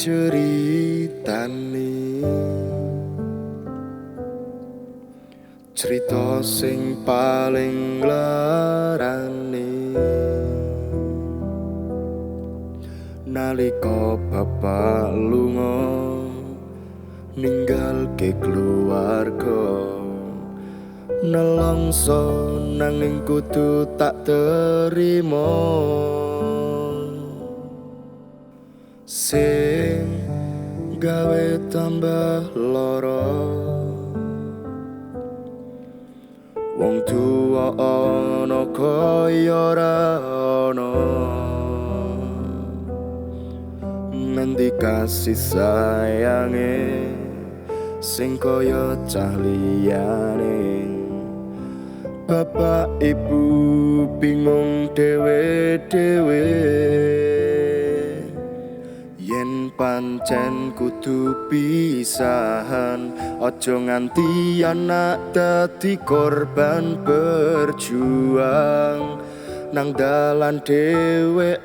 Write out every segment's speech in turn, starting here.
ceritane, cerita sing paling larane. Nalika bapak lunga ninggalke keluarga, nelongso nanging kudu tak terima. Sing gawe tambah lara, wong tuwa ana kaya ora ana. Ngendi kasih sayange sing kaya cah liyane. Bapak ibu bingung dhewe-dhewe, yen pancen kudu pisahan, aja nganti anak dadi korban berjuang nang dalan dhewean.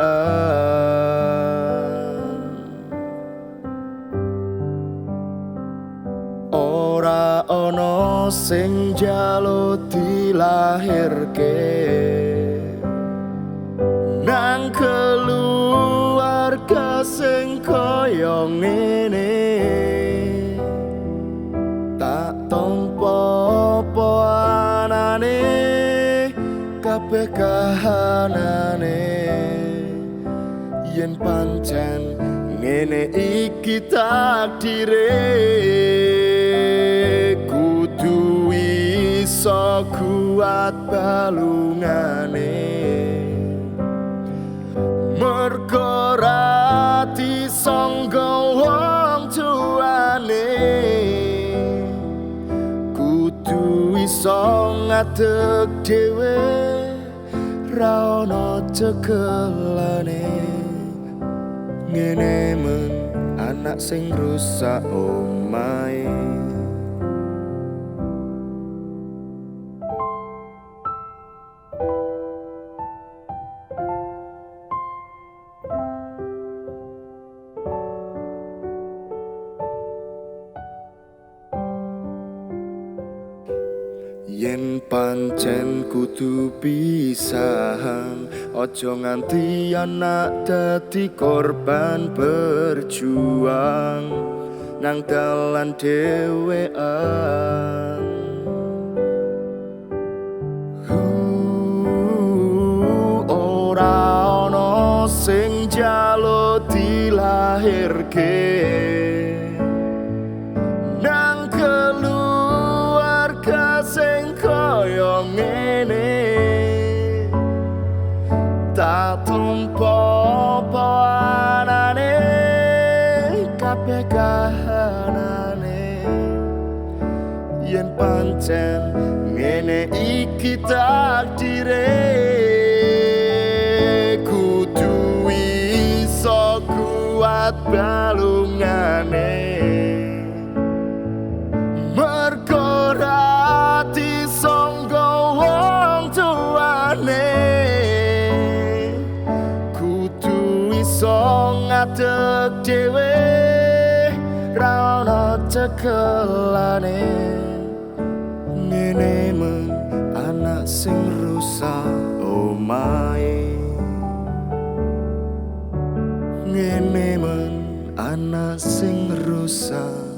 Ora ana sing njaluk dilahirke nang keluarga sing kaya ngene. Tak tampa apa anane, kabeh kahanane. Yen pancen ngene iki takdire, kudu iso kuat balungane. Mergo ora disangga wong tuane, kudu iso ngadeg dhewe, ra ono cekelane. Ngene men anak sing rusak omahe. Yen pancen kudu pisahan, aja nganti anak dadi korban berjuang nang dalan dhewean. Ora ana sing njaluk dilahirke nang keluarga sing kaya ngene. Tak tampa apa anane, kabeh kahanane. Yen pancen ngene iki takdire, kudu iso kuat balungane. Mergo ora disangga wong tuane, kudu iso ngadeg dhewe, ra ono cekelane. Ngene men anak sing rusak omahe. Ngene men anak sing rusak